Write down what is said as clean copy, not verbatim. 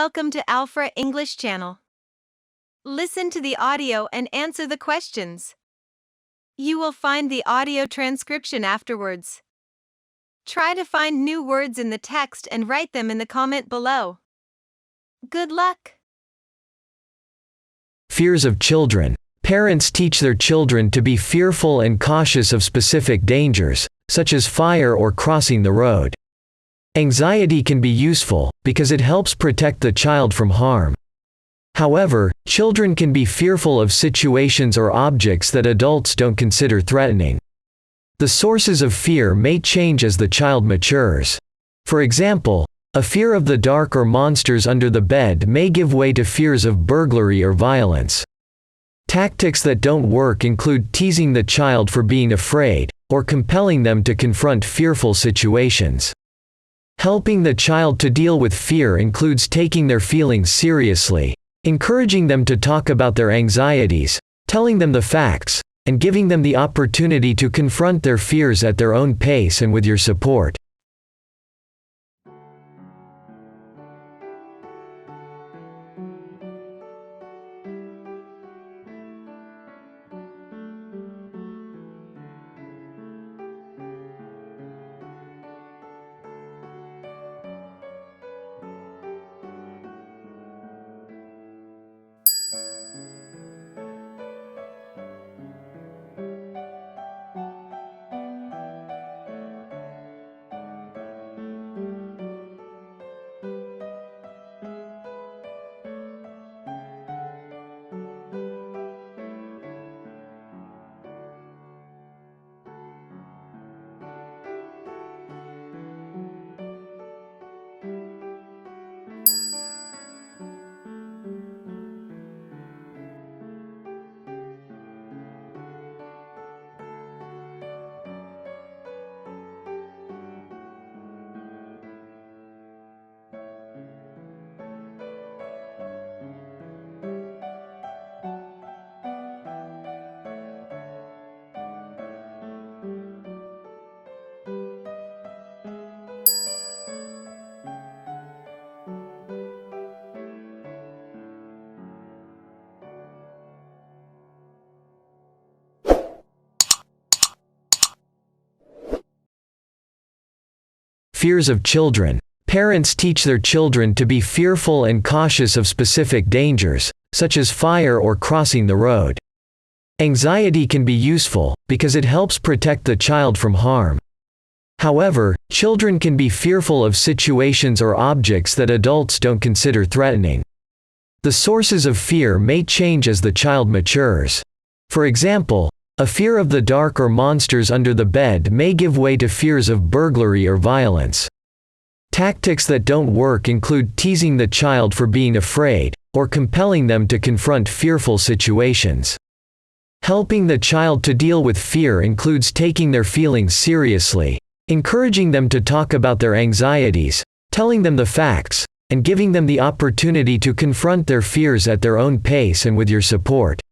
Welcome to Alfra English Channel. Listen to the audio and answer the questions. You will find the audio transcription afterwards. Try to find new words in the text and write them in the comment below. Good luck! Fears of children. Parents teach their children to be fearful and cautious of specific dangers, such as fire or crossing the road. Anxiety can be useful, because it helps protect the child from harm. However, children can be fearful of situations or objects that adults don't consider threatening. The sources of fear may change as the child matures. For example, a fear of the dark or monsters under the bed may give way to fears of burglary or violence. Tactics that don't work include teasing the child for being afraid, or compelling them to confront fearful situations. Helping the child to deal with fear includes taking their feelings seriously, encouraging them to talk about their anxieties, telling them the facts, and giving them the opportunity to confront their fears at their own pace and with your support. Fears of children. Parents teach their children to be fearful and cautious of specific dangers, such as fire or crossing the road. Anxiety can be useful, because it helps protect the child from harm. However, children can be fearful of situations or objects that adults don't consider threatening. The sources of fear may change as the child matures. For example, a fear of the dark or monsters under the bed may give way to fears of burglary or violence. Tactics that don't work include teasing the child for being afraid, or compelling them to confront fearful situations. Helping the child to deal with fear includes taking their feelings seriously, encouraging them to talk about their anxieties, telling them the facts, and giving them the opportunity to confront their fears at their own pace and with your support.